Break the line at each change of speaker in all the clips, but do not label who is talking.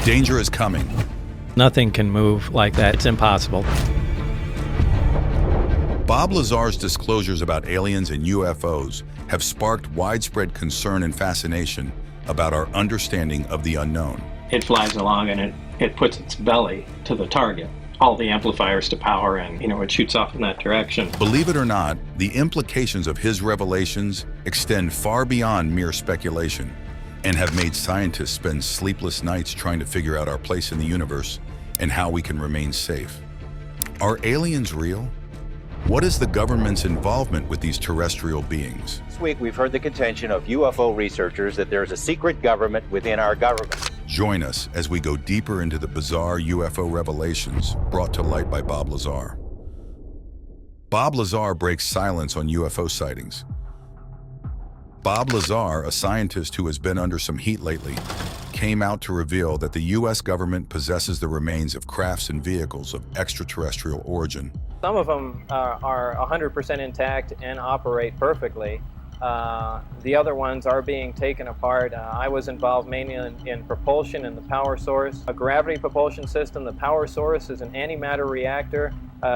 Danger is coming.
Nothing can move like that. It's impossible.
Bob Lazar's disclosures about aliens and UFOs have sparked widespread concern and fascination about our understanding of the unknown.
It flies along and it puts its belly to the target. All the amplifiers to power and, it shoots off in that direction.
Believe it or not, the implications of his revelations extend far beyond mere speculation and have made scientists spend sleepless nights trying to figure out our place in the universe and how we can remain safe. Are aliens real? What is the government's involvement with these terrestrial beings?
This week, we've heard the contention of UFO researchers that there's a secret government within our government.
Join us as we go deeper into the bizarre UFO revelations brought to light by Bob Lazar. Bob Lazar breaks silence on UFO sightings. Bob Lazar, a scientist who has been under some heat lately, came out to reveal that the U.S. government possesses the remains of crafts and vehicles of extraterrestrial origin.
Some of them are 100% intact and operate perfectly. The other ones are being taken apart. I was involved mainly in propulsion and the power source. A gravity propulsion system, the power source is an antimatter reactor.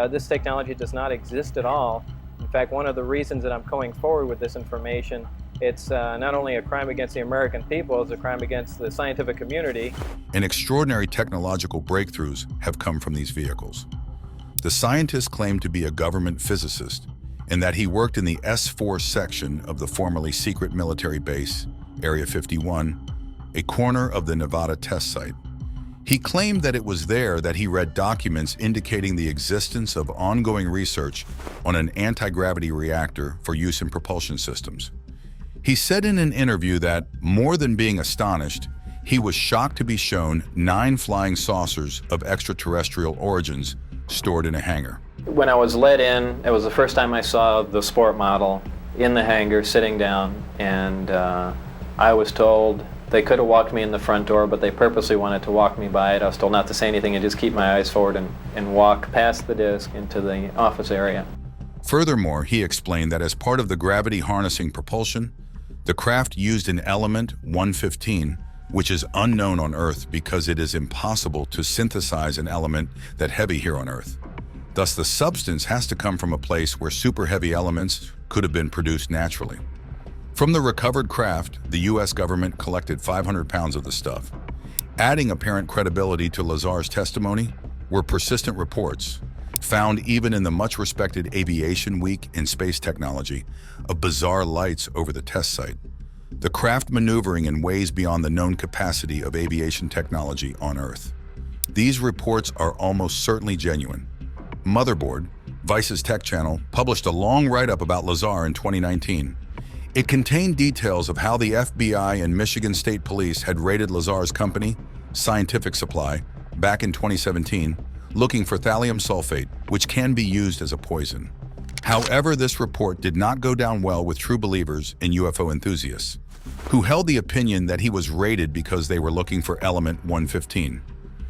This technology does not exist at all. In fact, one of the reasons that I'm going forward with this information, it's not only a crime against the American people, it's a crime against the scientific community.
And extraordinary technological breakthroughs have come from these vehicles. The scientist claimed to be a government physicist and that he worked in the S4 section of the formerly secret military base, Area 51, a corner of the Nevada test site. He claimed that it was there that he read documents indicating the existence of ongoing research on an anti-gravity reactor for use in propulsion systems. He said in an interview that, more than being astonished, he was shocked to be shown 9 flying saucers of extraterrestrial origins stored in a hangar.
When I was let in, it was the first time I saw the sport model in the hangar sitting down, and I was told they could have walked me in the front door, but they purposely wanted to walk me by it. I was told not to say anything and just keep my eyes forward and walk past the disc into the office area.
Furthermore, he explained that as part of the gravity harnessing propulsion, the craft used an element 115, which is unknown on Earth because it is impossible to synthesize an element that heavy here on Earth. Thus, the substance has to come from a place where super heavy elements could have been produced naturally. From the recovered craft, the U.S. government collected 500 pounds of the stuff. Adding apparent credibility to Lazar's testimony were persistent reports, found even in the much-respected Aviation Week in space technology, of bizarre lights over the test site. The craft maneuvering in ways beyond the known capacity of aviation technology on Earth. These reports are almost certainly genuine. Motherboard, Vice's tech channel, published a long write-up about Lazar in 2019. It contained details of how the FBI and Michigan State Police had raided Lazar's company, Scientific Supply, back in 2017, looking for thallium sulfate, which can be used as a poison. However, this report did not go down well with true believers and UFO enthusiasts, who held the opinion that he was raided because they were looking for element 115.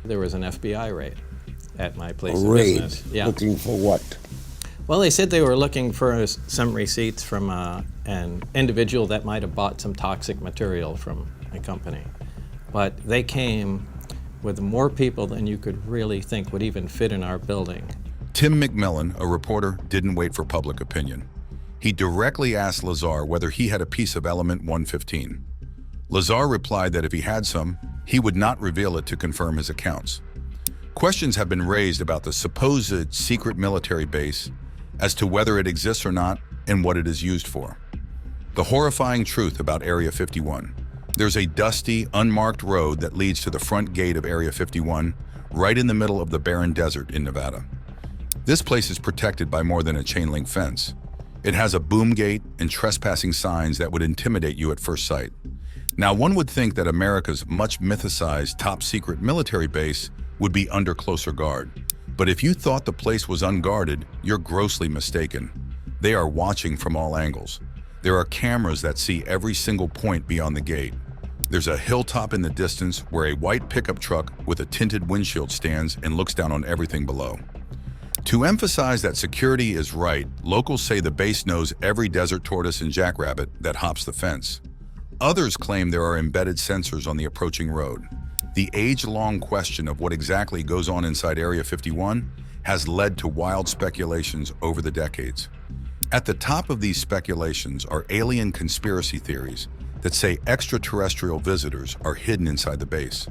There was an FBI raid at my place
A
of
raid?
business. Yeah.
Looking for what?
Well, they said they were looking for some receipts from an individual that might have bought some toxic material from a company. But they came with more people than you could really think would even fit in our building.
Tim McMillan, a reporter, didn't wait for public opinion. He directly asked Lazar whether he had a piece of element 115. Lazar replied that if he had some, he would not reveal it to confirm his accounts. Questions have been raised about the supposed secret military base as to whether it exists or not and what it is used for. The horrifying truth about Area 51. There's a dusty, unmarked road that leads to the front gate of Area 51, right in the middle of the barren desert in Nevada. This place is protected by more than a chain link fence. It has a boom gate and trespassing signs that would intimidate you at first sight. Now, one would think that America's much mythicized top-secret military base would be under closer guard. But if you thought the place was unguarded, you're grossly mistaken. They are watching from all angles. There are cameras that see every single point beyond the gate. There's a hilltop in the distance where a white pickup truck with a tinted windshield stands and looks down on everything below. To emphasize that security is right, locals say the base knows every desert tortoise and jackrabbit that hops the fence. Others claim there are embedded sensors on the approaching road. The age-long question of what exactly goes on inside Area 51 has led to wild speculations over the decades. At the top of these speculations are alien conspiracy theories that say extraterrestrial visitors are hidden inside the base.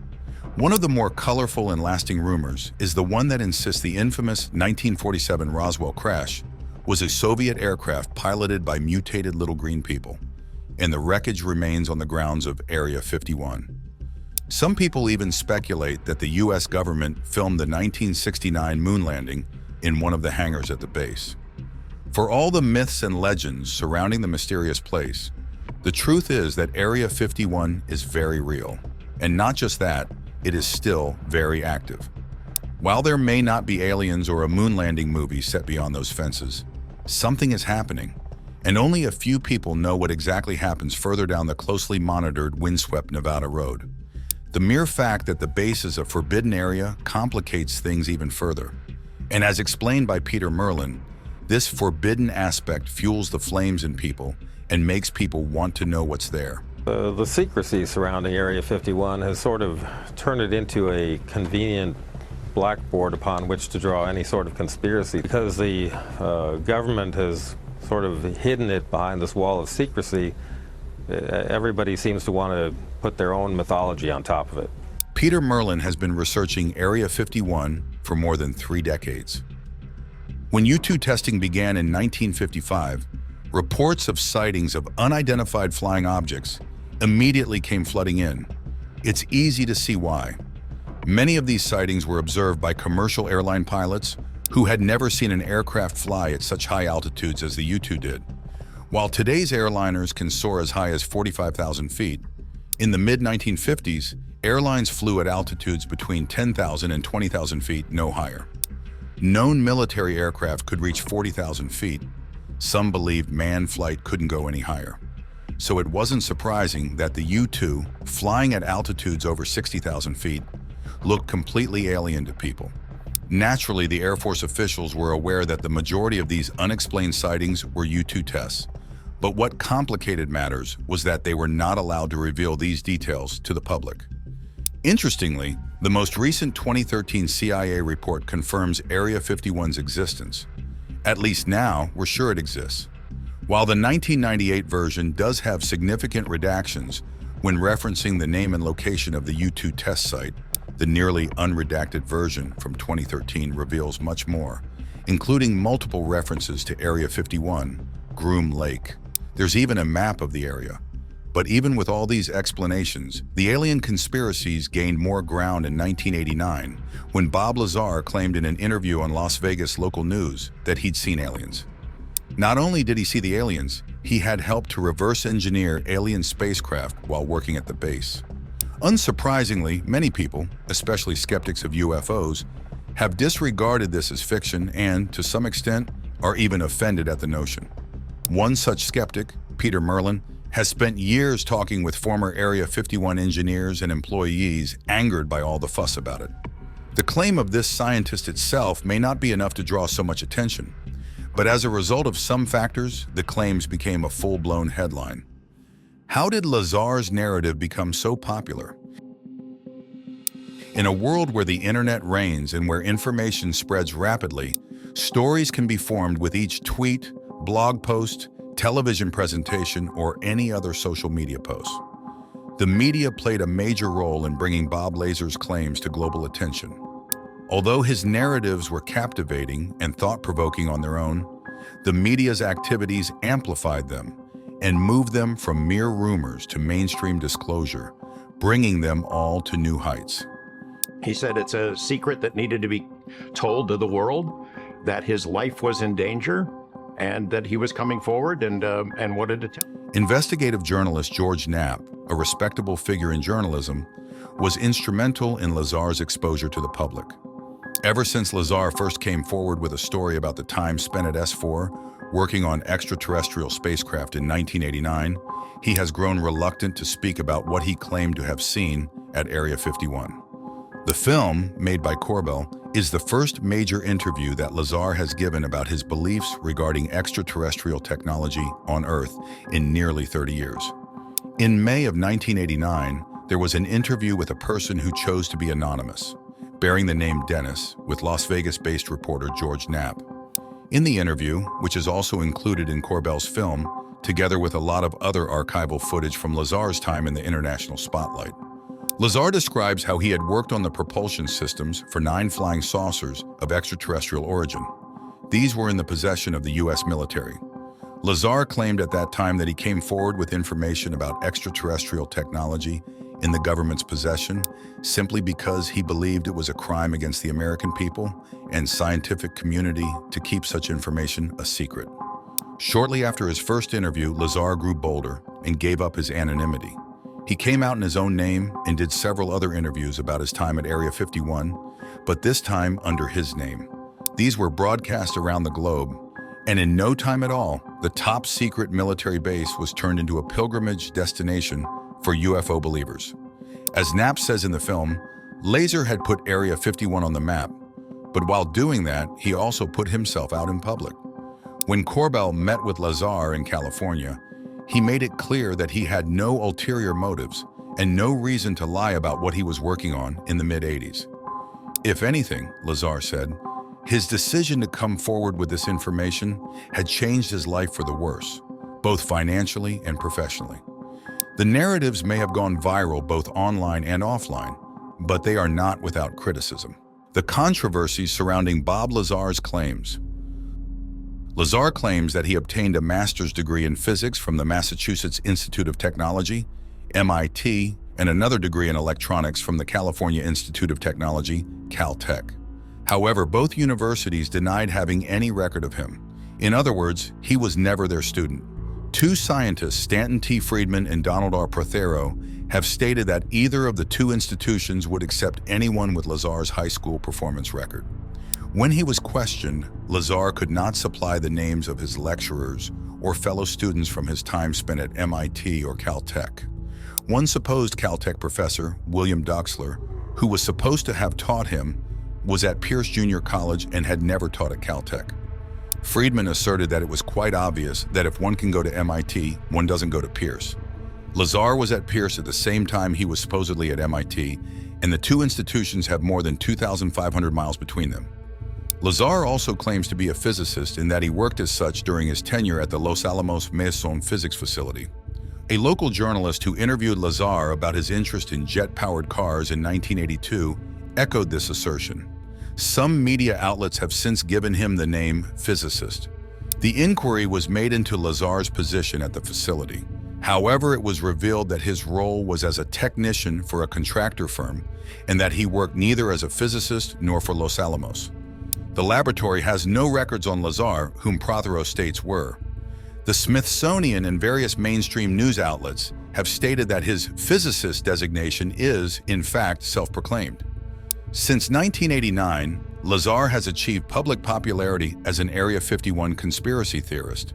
One of the more colorful and lasting rumors is the one that insists the infamous 1947 Roswell crash was a Soviet aircraft piloted by mutated little green people, and the wreckage remains on the grounds of Area 51. Some people even speculate that the US government filmed the 1969 moon landing in one of the hangars at the base. For all the myths and legends surrounding the mysterious place, the truth is that Area 51 is very real. And not just that, it is still very active. While there may not be aliens or a moon landing movie set beyond those fences, something is happening, and only a few people know what exactly happens further down the closely monitored, windswept Nevada road. The mere fact that the base is a forbidden area complicates things even further. And as explained by Peter Merlin, this forbidden aspect fuels the flames in people and makes people want to know what's there.
The secrecy surrounding Area 51 has sort of turned it into a convenient blackboard upon which to draw any sort of conspiracy. Because the government has sort of hidden it behind this wall of secrecy, everybody seems to want to put their own mythology on top of it.
Peter Merlin has been researching Area 51 for more than 3 decades. When U-2 testing began in 1955, reports of sightings of unidentified flying objects immediately came flooding in. It's easy to see why. Many of these sightings were observed by commercial airline pilots who had never seen an aircraft fly at such high altitudes as the U-2 did. While today's airliners can soar as high as 45,000 feet, in the mid-1950s, airlines flew at altitudes between 10,000 and 20,000 feet, no higher. Known military aircraft could reach 40,000 feet. Some believed manned flight couldn't go any higher. So it wasn't surprising that the U-2, flying at altitudes over 60,000 feet, looked completely alien to people. Naturally, the Air Force officials were aware that the majority of these unexplained sightings were U-2 tests. But what complicated matters was that they were not allowed to reveal these details to the public. Interestingly, the most recent 2013 CIA report confirms Area 51's existence. At least now, we're sure it exists. While the 1998 version does have significant redactions when referencing the name and location of the U-2 test site, the nearly unredacted version from 2013 reveals much more, including multiple references to Area 51, Groom Lake. There's even a map of the area. But even with all these explanations, the alien conspiracies gained more ground in 1989 when Bob Lazar claimed in an interview on Las Vegas local news that he'd seen aliens. Not only did he see the aliens, he had helped to reverse engineer alien spacecraft while working at the base. Unsurprisingly, many people, especially skeptics of UFOs, have disregarded this as fiction and, to some extent, are even offended at the notion. One such skeptic, Peter Merlin, has spent years talking with former Area 51 engineers and employees angered by all the fuss about it. The claim of this scientist itself may not be enough to draw so much attention, but as a result of some factors, the claims became a full-blown headline. How did Lazar's narrative become so popular? In a world where the internet reigns and where information spreads rapidly, stories can be formed with each tweet, blog post, television presentation, or any other social media post. The media played a major role in bringing Bob Lazar's claims to global attention. Although his narratives were captivating and thought-provoking on their own, the media's activities amplified them and moved them from mere rumors to mainstream disclosure, bringing them all to new heights.
He said it's a secret that needed to be told to the world, that his life was in danger, and that he was coming forward and wanted to tell.
Investigative journalist George Knapp, a respectable figure in journalism, was instrumental in Lazar's exposure to the public. Ever since Lazar first came forward with a story about the time spent at S4 working on extraterrestrial spacecraft in 1989, he has grown reluctant to speak about what he claimed to have seen at Area 51. The film, made by Corbell, is the first major interview that Lazar has given about his beliefs regarding extraterrestrial technology on Earth in nearly 30 years. In May of 1989, there was an interview with a person who chose to be anonymous, bearing the name Dennis, with Las Vegas-based reporter George Knapp. In the interview, which is also included in Corbell's film, together with a lot of other archival footage from Lazar's time in the international spotlight, Lazar describes how he had worked on the propulsion systems for 9 flying saucers of extraterrestrial origin. These were in the possession of the U.S. military. Lazar claimed at that time that he came forward with information about extraterrestrial technology in the government's possession simply because he believed it was a crime against the American people and scientific community to keep such information a secret. Shortly after his first interview, Lazar grew bolder and gave up his anonymity. He came out in his own name and did several other interviews about his time at Area 51, but this time under his name. These were broadcast around the globe, and in no time at all, the top secret military base was turned into a pilgrimage destination for UFO believers. As Knapp says in the film, Lazar had put Area 51 on the map, but while doing that, he also put himself out in public. When Corbell met with Lazar in California, he made it clear that he had no ulterior motives and no reason to lie about what he was working on in the mid-80s. If anything, Lazar said, his decision to come forward with this information had changed his life for the worse, both financially and professionally. The narratives may have gone viral both online and offline, but they are not without criticism. The controversy surrounding Bob Lazar's claims. Lazar claims that he obtained a master's degree in physics from the Massachusetts Institute of Technology, MIT, and another degree in electronics from the California Institute of Technology, Caltech. However, both universities denied having any record of him. In other words, he was never their student. 2 scientists, Stanton T. Friedman and Donald R. Prothero, have stated that either of the 2 institutions would accept anyone with Lazar's high school performance record. When he was questioned, Lazar could not supply the names of his lecturers or fellow students from his time spent at MIT or Caltech. One supposed Caltech professor, William Duxler, who was supposed to have taught him, was at Pierce Junior College and had never taught at Caltech. Friedman asserted that it was quite obvious that if one can go to MIT, one doesn't go to Pierce. Lazar was at Pierce at the same time he was supposedly at MIT, and the 2 institutions have more than 2,500 miles between them. Lazar also claims to be a physicist in that he worked as such during his tenure at the Los Alamos Mason physics facility. A local journalist who interviewed Lazar about his interest in jet-powered cars in 1982 echoed this assertion. Some media outlets have since given him the name physicist. The inquiry was made into Lazar's position at the facility. However, it was revealed that his role was as a technician for a contractor firm and that he worked neither as a physicist nor for Los Alamos. The laboratory has no records on Lazar, whom Prothero states were. The Smithsonian and various mainstream news outlets have stated that his physicist designation is, in fact, self-proclaimed. Since 1989, Lazar has achieved public popularity as an Area 51 conspiracy theorist.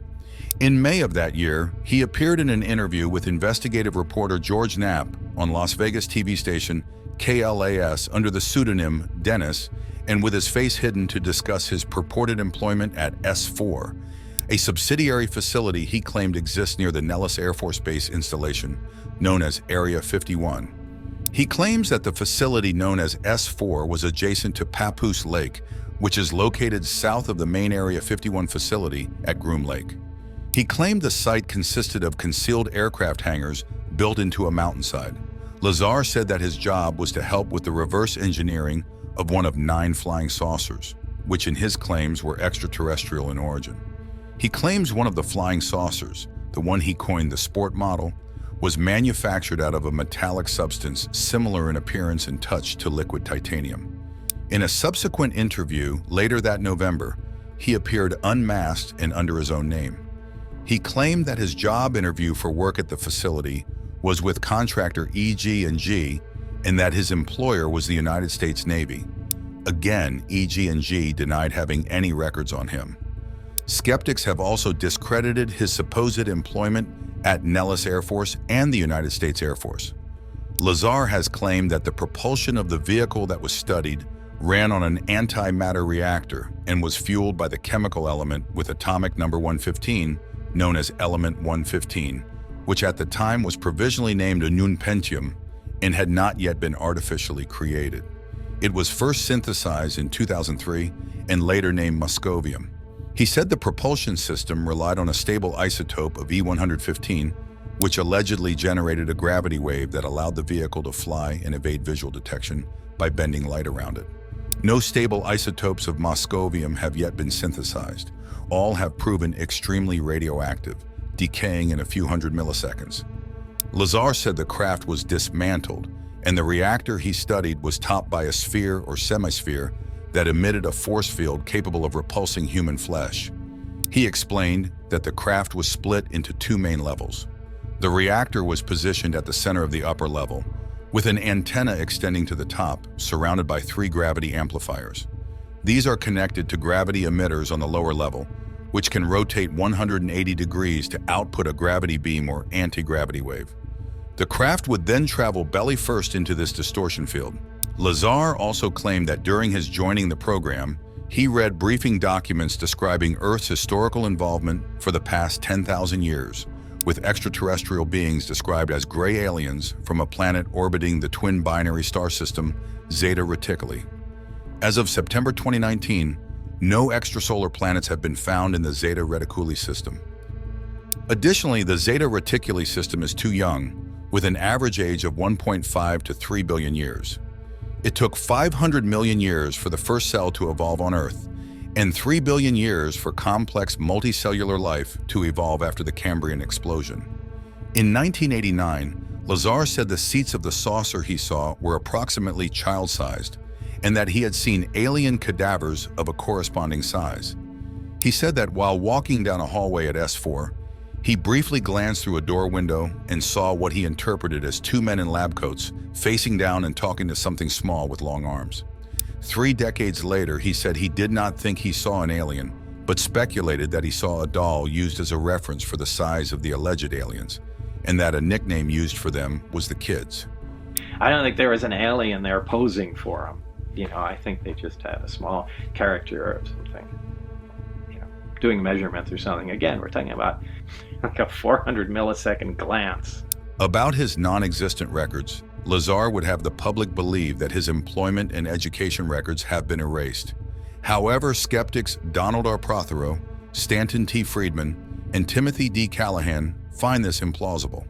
In May of that year, he appeared in an interview with investigative reporter George Knapp on Las Vegas TV station KLAS under the pseudonym Dennis, and with his face hidden to discuss his purported employment at S4, a subsidiary facility he claimed exists near the Nellis Air Force Base installation, known as Area 51. He claims that the facility known as S4 was adjacent to Papoose Lake, which is located south of the main Area 51 facility at Groom Lake. He claimed the site consisted of concealed aircraft hangars built into a mountainside. Lazar said that his job was to help with the reverse engineering of one of 9 flying saucers, which in his claims were extraterrestrial in origin. He claims one of the flying saucers, the one he coined the sport model, was manufactured out of a metallic substance similar in appearance and touch to liquid titanium. In a subsequent interview later that November, he appeared unmasked and under his own name. He claimed that his job interview for work at the facility was with contractor EG&G and that his employer was the United States Navy. Again, EG&G denied having any records on him. Skeptics have also discredited his supposed employment at Nellis Air Force and the United States Air Force. Lazar has claimed that the propulsion of the vehicle that was studied ran on an antimatter reactor and was fueled by the chemical element with atomic number 115, known as element 115, which at the time was provisionally named a nunpentium and had not yet been artificially created. It was first synthesized in 2003 and later named Moscovium. He said the propulsion system relied on a stable isotope of E115, which allegedly generated a gravity wave that allowed the vehicle to fly and evade visual detection by bending light around it. No stable isotopes of Moscovium have yet been synthesized. All have proven extremely radioactive, decaying in a few hundred milliseconds. Lazar said the craft was dismantled, and the reactor he studied was topped by a sphere or semisphere that emitted a force field capable of repulsing human flesh. He explained that the craft was split into two main levels. The reactor was positioned at the center of the upper level, with an antenna extending to the top, surrounded by 3 gravity amplifiers. These are connected to gravity emitters on the lower level, which can rotate 180 degrees to output a gravity beam or anti-gravity wave. The craft would then travel belly first into this distortion field. Lazar also claimed that during his joining the program, he read briefing documents describing Earth's historical involvement for the past 10,000 years, with extraterrestrial beings described as gray aliens from a planet orbiting the twin binary star system Zeta Reticuli. As of September 2019, no extrasolar planets have been found in the Zeta Reticuli system. Additionally, the Zeta Reticuli system is too young, with an average age of 1.5 to 3 billion years. It took 500 million years for the first cell to evolve on Earth, and 3 billion years for complex multicellular life to evolve after the Cambrian explosion. In 1989, Lazar said the seats of the saucer he saw were approximately child-sized, and that he had seen alien cadavers of a corresponding size. He said that while walking down a hallway at S4, he briefly glanced through a door window and saw what he interpreted as 2 men in lab coats facing down and talking to something small with long arms. 3 decades later, he said he did not think he saw an alien, but speculated that he saw a doll used as a reference for the size of the alleged aliens, and that a nickname used for them was the Kids.
I don't think there was an alien there posing for him. I think they just had a small character or something, doing measurements or something. Again, we're talking about like a 400 millisecond glance.
About his non-existent records, Lazar would have the public believe that his employment and education records have been erased. However, skeptics Donald R. Prothero, Stanton T. Friedman, and Timothy D. Callahan find this implausible.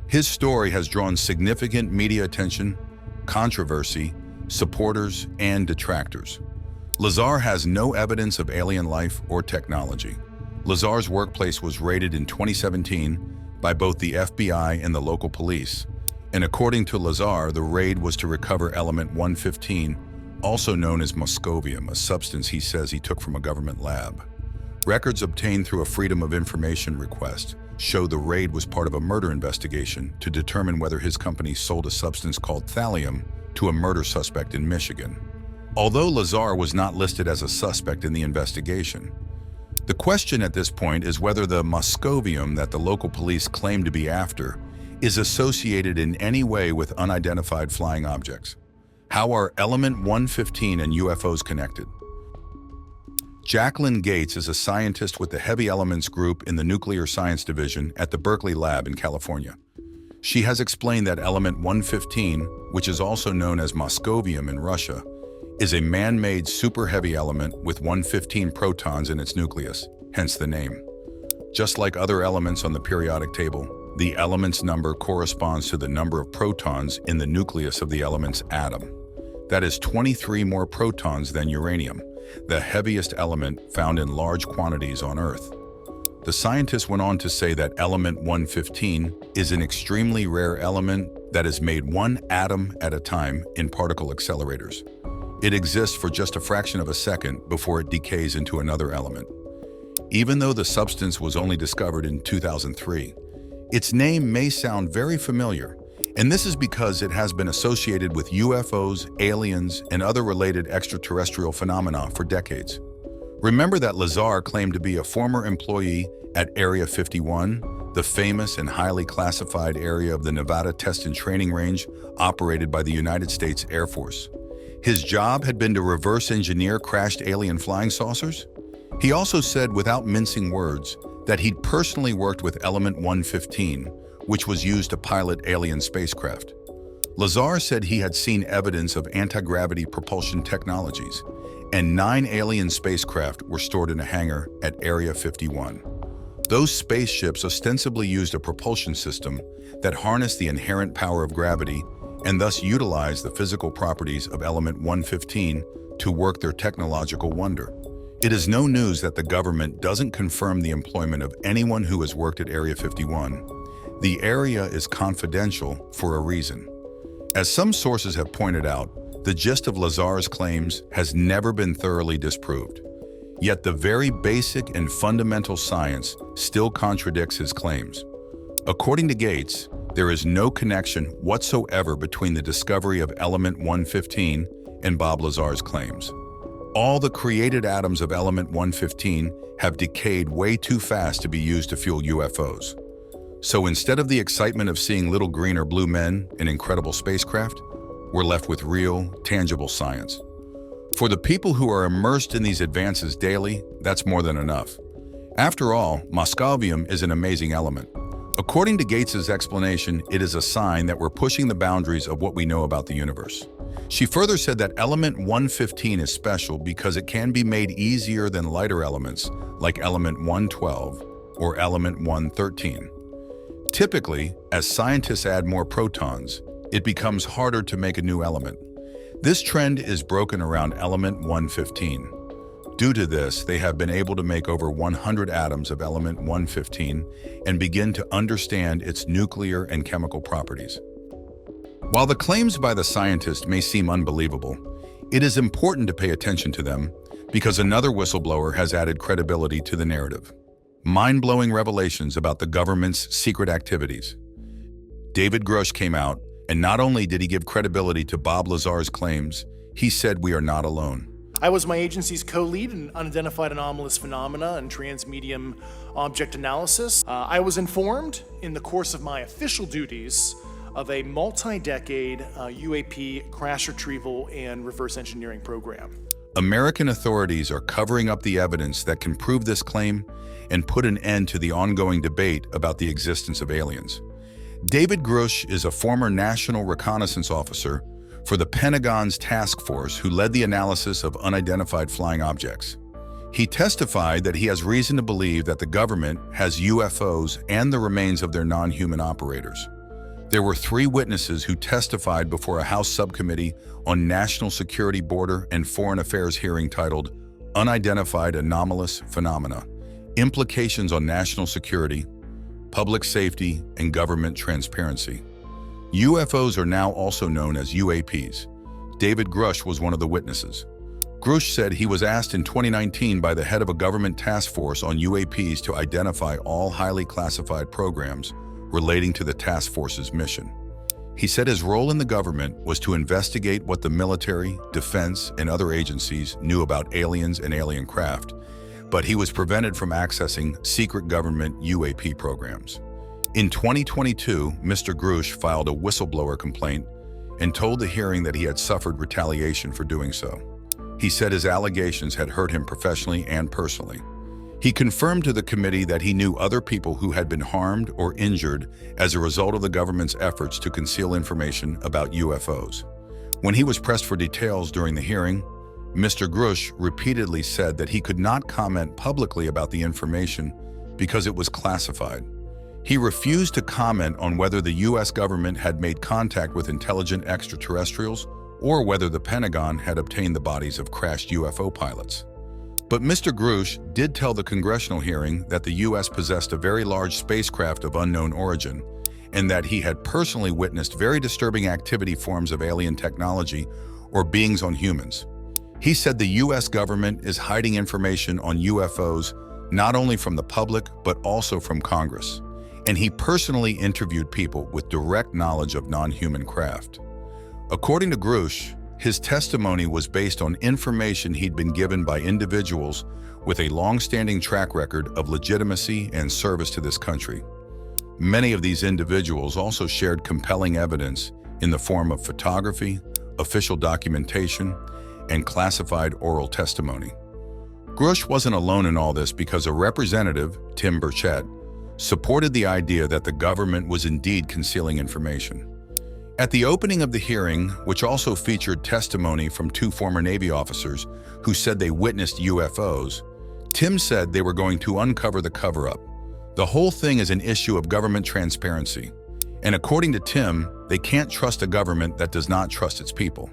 His story has drawn significant media attention, controversy, supporters, and detractors. Lazar has no evidence of alien life or technology. Lazar's workplace was raided in 2017 by both the FBI and the local police, and according to Lazar, the raid was to recover element 115, also known as Moscovium, a substance he says he took from a government lab. Records obtained through a Freedom of Information request show the raid was part of a murder investigation to determine whether his company sold a substance called thallium to a murder suspect in Michigan. Although Lazar was not listed as a suspect in the investigation, the question at this point is whether the Moscovium that the local police claim to be after is associated in any way with unidentified flying objects. How are element 115 and UFOs connected? Jacqueline Gates is a scientist with the Heavy Elements Group in the Nuclear Science Division at the Berkeley Lab in California. She has explained that element 115, which is also known as Moscovium in Russia, is a man-made super-heavy element with 115 protons in its nucleus, hence the name. Just like other elements on the periodic table, the element's number corresponds to the number of protons in the nucleus of the element's atom. That is 23 more protons than uranium, the heaviest element found in large quantities on Earth. The scientist went on to say that element 115 is an extremely rare element that is made one atom at a time in particle accelerators. It exists for just a fraction of a second before it decays into another element. Even though the substance was only discovered in 2003, its name may sound very familiar, and this is because it has been associated with UFOs, aliens, and other related extraterrestrial phenomena for decades. Remember that Lazar claimed to be a former employee at Area 51, the famous and highly classified area of the Nevada Test and Training Range operated by the United States Air Force. His job had been to reverse engineer crashed alien flying saucers. He also said, without mincing words, that he'd personally worked with element 115, which was used to pilot alien spacecraft. Lazar said he had seen evidence of anti-gravity propulsion technologies, and 9 alien spacecraft were stored in a hangar at Area 51. Those spaceships ostensibly used a propulsion system that harnessed the inherent power of gravity and thus utilized the physical properties of element 115 to work their technological wonder. It is no news that the government doesn't confirm the employment of anyone who has worked at Area 51. The area is confidential for a reason. As some sources have pointed out, the gist of Lazar's claims has never been thoroughly disproved. Yet the very basic and fundamental science still contradicts his claims. According to Gates, there is no connection whatsoever between the discovery of element 115 and Bob Lazar's claims. All the created atoms of element 115 have decayed way too fast to be used to fuel UFOs. So instead of the excitement of seeing little green or blue men in incredible spacecraft, we're left with real, tangible science. For the people who are immersed in these advances daily, that's more than enough. After all, moscovium is an amazing element. According to Gates's explanation, it is a sign that we're pushing the boundaries of what we know about the universe. She further said that element 115 is special because it can be made easier than lighter elements like element 112 or element 113. Typically, as scientists add more protons, it becomes harder to make a new element. This trend is broken around element 115. Due to this, they have been able to make over 100 atoms of element 115 and begin to understand its nuclear and chemical properties. While the claims by the scientist may seem unbelievable, it is important to pay attention to them because another whistleblower has added credibility to the narrative. Mind-blowing revelations about the government's secret activities. David Grush came out, and not only did he give credibility to Bob Lazar's claims, he said we are not alone.
I was my agency's co-lead in unidentified anomalous phenomena and transmedium object analysis. I was informed in the course of my official duties of a multi-decade UAP crash retrieval and reverse engineering program.
American authorities are covering up the evidence that can prove this claim and put an end to the ongoing debate about the existence of aliens. David Grush is a former National Reconnaissance Officer for the Pentagon's task force who led the analysis of unidentified flying objects. He testified that he has reason to believe that the government has UFOs and the remains of their non-human operators. There were 3 witnesses who testified before a House subcommittee on National Security, Border, and Foreign Affairs hearing titled Unidentified Anomalous Phenomena: Implications on National Security, Public Safety, and Government Transparency. UFOs are now also known as UAPs. David Grush was one of the witnesses. Grush said he was asked in 2019 by the head of a government task force on UAPs to identify all highly classified programs relating to the task force's mission. He said his role in the government was to investigate what the military, defense, and other agencies knew about aliens and alien craft, but he was prevented from accessing secret government UAP programs. In 2022, Mr. Grush filed a whistleblower complaint and told the hearing that he had suffered retaliation for doing so. He said his allegations had hurt him professionally and personally. He confirmed to the committee that he knew other people who had been harmed or injured as a result of the government's efforts to conceal information about UFOs. When he was pressed for details during the hearing, Mr. Grush repeatedly said that he could not comment publicly about the information because it was classified. He refused to comment on whether the U.S. government had made contact with intelligent extraterrestrials or whether the Pentagon had obtained the bodies of crashed UFO pilots. But Mr. Grush did tell the congressional hearing that the U.S. possessed a very large spacecraft of unknown origin and that he had personally witnessed very disturbing activity forms of alien technology or beings on humans. He said the U.S. government is hiding information on UFOs not only from the public but also from Congress, and he personally interviewed people with direct knowledge of non-human craft. According to Grush, his testimony was based on information he'd been given by individuals with a long-standing track record of legitimacy and service to this country. Many of these individuals also shared compelling evidence in the form of photography, official documentation, and classified oral testimony. Grush wasn't alone in all this because a representative, Tim Burchett, supported the idea that the government was indeed concealing information. At the opening of the hearing, which also featured testimony from 2 former Navy officers who said they witnessed UFOs, Tim said they were going to uncover the cover-up. The whole thing is an issue of government transparency. And according to Tim, they can't trust a government that does not trust its people.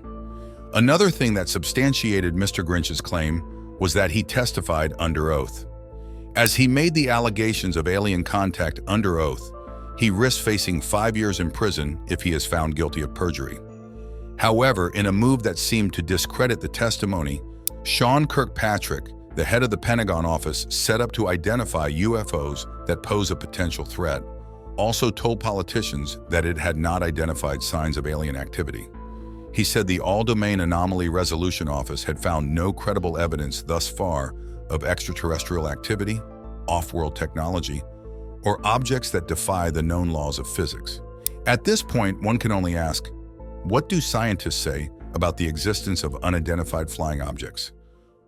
Another thing that substantiated Mr. Grinch's claim was that he testified under oath. As he made the allegations of alien contact under oath, he risks facing 5 years in prison if he is found guilty of perjury. However, in a move that seemed to discredit the testimony, Sean Kirkpatrick, the head of the Pentagon office set up to identify UFOs that pose a potential threat, also told politicians that it had not identified signs of alien activity. He said the All-Domain Anomaly Resolution Office had found no credible evidence thus far of extraterrestrial activity, off-world technology, or objects that defy the known laws of physics. At this point, one can only ask, what do scientists say about the existence of unidentified flying objects?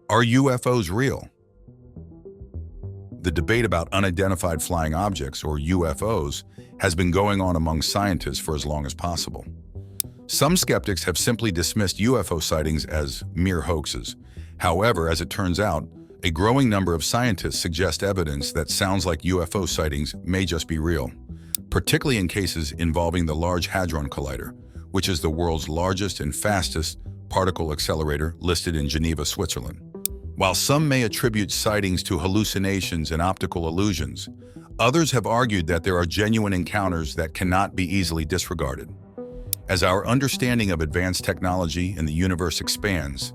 Are UFOs real? The debate about unidentified flying objects, or UFOs, has been going on among scientists for as long as possible. Some skeptics have simply dismissed UFO sightings as mere hoaxes. However, as it turns out, a growing number of scientists suggest evidence that sounds like UFO sightings may just be real, particularly in cases involving the Large Hadron Collider, which is the world's largest and fastest particle accelerator listed in Geneva, Switzerland. While some may attribute sightings to hallucinations and optical illusions, others have argued that there are genuine encounters that cannot be easily disregarded. As our understanding of advanced technology and the universe expands,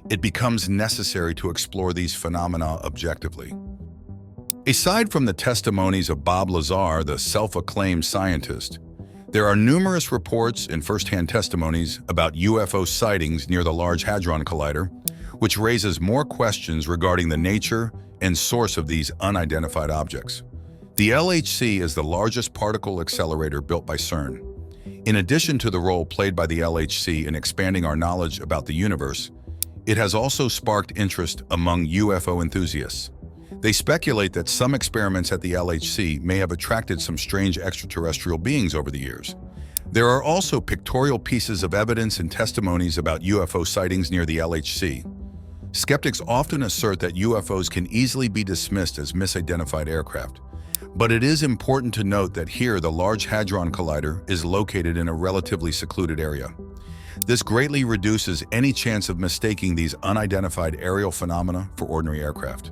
it becomes necessary to explore these phenomena objectively. Aside from the testimonies of Bob Lazar, the self-acclaimed scientist, there are numerous reports and first-hand testimonies about UFO sightings near the Large Hadron Collider, which raises more questions regarding the nature and source of these unidentified objects. The LHC is the largest particle accelerator built by CERN. In addition to the role played by the LHC in expanding our knowledge about the universe, it has also sparked interest among UFO enthusiasts. They speculate that some experiments at the LHC may have attracted some strange extraterrestrial beings over the years. There are also pictorial pieces of evidence and testimonies about UFO sightings near the LHC. Skeptics often assert that UFOs can easily be dismissed as misidentified aircraft. But it is important to note that here the Large Hadron Collider is located in a relatively secluded area. This greatly reduces any chance of mistaking these unidentified aerial phenomena for ordinary aircraft.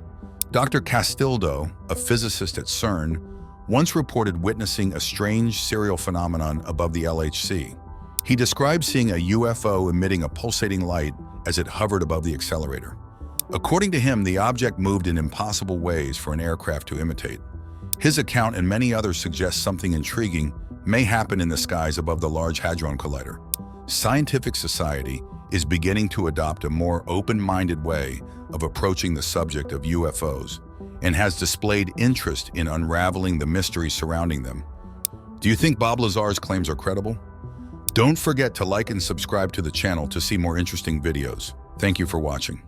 Dr. Castildo, a physicist at CERN, once reported witnessing a strange serial phenomenon above the LHC. He described seeing a UFO emitting a pulsating light as it hovered above the accelerator. According to him, the object moved in impossible ways for an aircraft to imitate. His account and many others suggest something intriguing may happen in the skies above the Large Hadron Collider. Scientific society is beginning to adopt a more open-minded way of approaching the subject of UFOs and has displayed interest in unraveling the mystery surrounding them. Do you think Bob Lazar's claims are credible? Don't forget to like and subscribe to the channel to see more interesting videos. Thank you for watching.